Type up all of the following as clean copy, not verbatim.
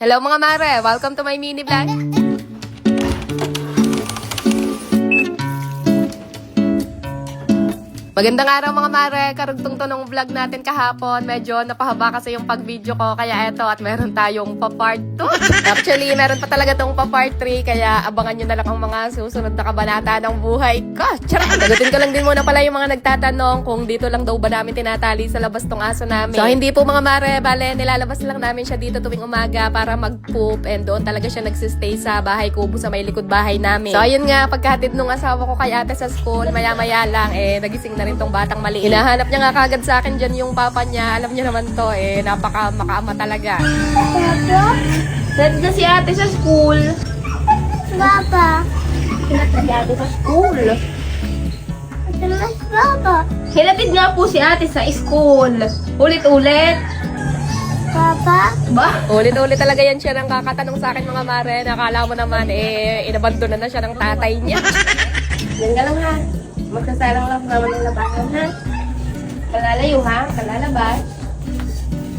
Hello mga mare! Welcome to my mini vlog! Magandang araw mga mare! Karugtong to ng vlog natin kahapon. Medyo napahaba kasi yung pag-video ko. Kaya eto at meron tayong pa-part 2. Actually, meron pa talaga tong pa-part 3. Kaya abangan nyo na lang ang mga susunod na kabanata ng buhay ko. Charot! Sagutin ko lang din muna pala yung mga nagtatanong kung dito lang daw ba namin tinatali sa labas tong aso namin. So hindi po mga mare, bale nilalabas lang namin siya dito tuwing umaga para mag-poop. And doon talaga siya nagsistay sa bahay kubo sa may likod bahay namin. So ayun nga, pagkahatid nung asawa ko kay ate sa school, maya-maya lang nagising na rin tong batang maliit. Hinahanap niya nga kagad sa akin dyan yung papa niya. Alam niyo naman to napaka makaama talaga. Papa? Send na si ate sa school. Papa? Hinatid si ate sa school. Mas Papa? Hinatid nga po si ate sa school. Ulit-ulit. Papa? Ba? Ulit-ulit talaga yan siya nang kakatanong sa akin mga mare. Nakala mo naman inabandona na siya ng tatay niya. Yan ka lang ha. Magsasalang lang naman ng labahan ha. Kalalayo ha. Kalalabas.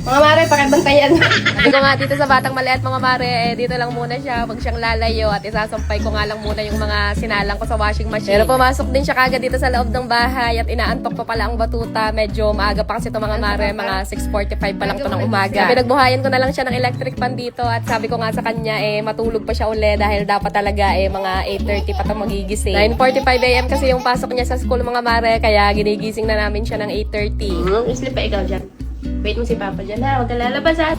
Mga mare, pakibantayan. Sabi ko nga dito sa batang maliit mga mare, dito lang muna siya, wag siyang lalayo at isasampay ko nga lang muna yung mga sinalang ko sa washing machine. Pero pumasok din siya kagad dito sa loob ng bahay at inaantok pa pala ang batuta. Medyo maaga pa kasi ito mga mare, mga 6:45 pa lang to ng umaga. Pinagbuhayan ko na lang siya ng electric fan dito at sabi ko nga sa kanya, matulog pa siya uli dahil dapat talaga mga 8:30 pa ito magigising. 9:45 AM kasi yung pasok niya sa school mga mare, kaya ginigising na namin siya ng 8:30. Sleep pa ikaw dyan. Wait mo si Papa dyan ha. Huwag ka lalabas ha.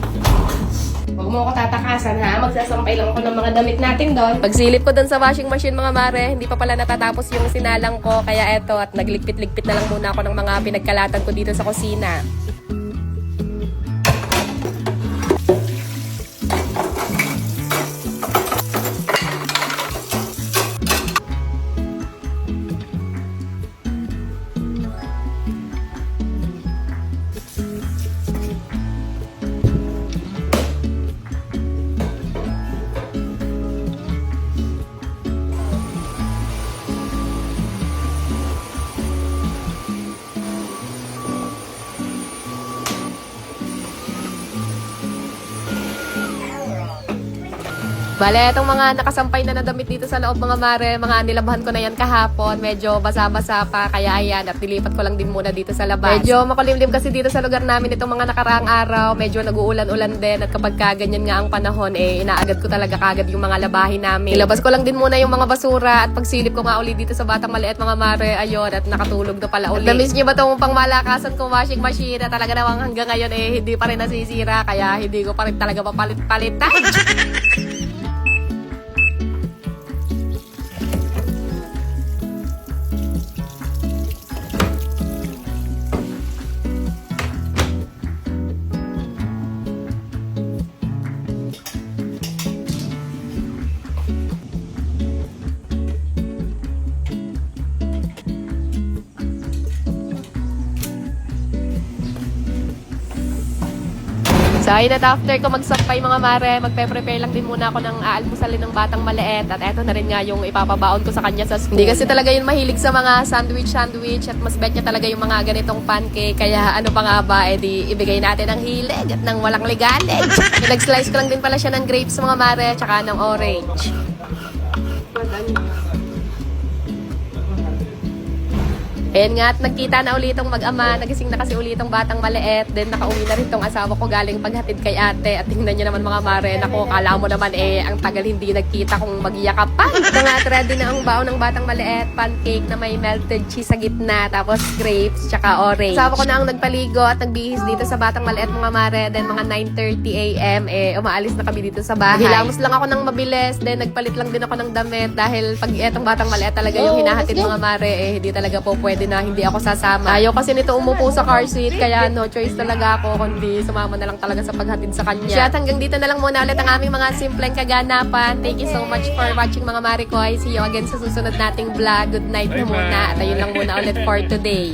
Huwag mo ako tatakasan ha. Magsasampay lang ako ng mga damit natin doon. Pagsilip ko doon sa washing machine mga mare, hindi pa pala natatapos yung sinalang ko. Kaya eto at nagligpit-ligpit na lang muna ako ng mga pinagkalatan ko dito sa kusina. Bale, itong mga nakasampay na damit dito sa loob mga mare, mga nilabahan ko na yan kahapon. Medyo basa-basa pa, kaya ayan, at nilipat ko lang din muna dito sa labas. Medyo makulimlim kasi dito sa lugar namin itong mga nakaraang araw. Medyo nag-uulan-ulan din at kapag kaganyan nga ang panahon, inaagad ko talaga kagad yung mga labahin namin. Nilabas ko lang din muna yung mga basura at pagsilip ko nga uli dito sa batang maliit mga mare, ayun, at nakatulog na pala uli. Na-miss nyo ba itong pangmalakasan kong washing machine na talaga namang hanggang ngayon hindi pa rin nasisira, kaya hindi ko pa rin talaga papalit-palitan. So, ayun at after ko magsampay mga mare, magpe-prepare lang din muna ako ng aalmusalin ng batang maliit. At eto na rin nga yung ipapabaon ko sa kanya sa school. Hindi kasi talaga yun mahilig sa mga sandwich at mas bet niya talaga yung mga ganitong pancake. Kaya ano pa nga ba, di ibigay natin ang hilig at nang walang ligalig. Nag-slice ko lang din pala siya ng grapes mga mare, tsaka ng orange. Ayan nga, at nagkita na ulit itong mag-ama. Nagising na kasi ulit itong batang maliit. Then nakauwi na rin itong asawa ko galing paghatid kay ate. At tingnan nyo naman mga mare. Naku, kala mo naman ang tagal hindi nagkita kung mag-iyakap pa. Ito nga, ready na ang baon ng batang maliit. Pancake na may melted cheese sa gitna. Tapos grapes, tsaka orange. Asawa ko na ang nagpaligo at nagbihis dito sa batang maliit mga mare. Then mga 9:30 AM, umaalis na kami dito sa bahay. Hilamos lang ako ng mabilis. Then nagpalit lang din ako ng damit. Dahil pag itong batang maliit talaga yung hinahatid mga mare, hindi talaga po pwede na hindi ako sasama. Ayaw kasi nito umupo sa car seat, kaya no choice talaga ako kundi sumama na lang talaga sa paghatid sa kanya. At hanggang dito na lang muna ulit ang aming mga simpleng kaganapan. Thank you so much for watching mga Marikoy. See you again sa susunod nating vlog. Good night na muna. At ayun lang muna ulit for today.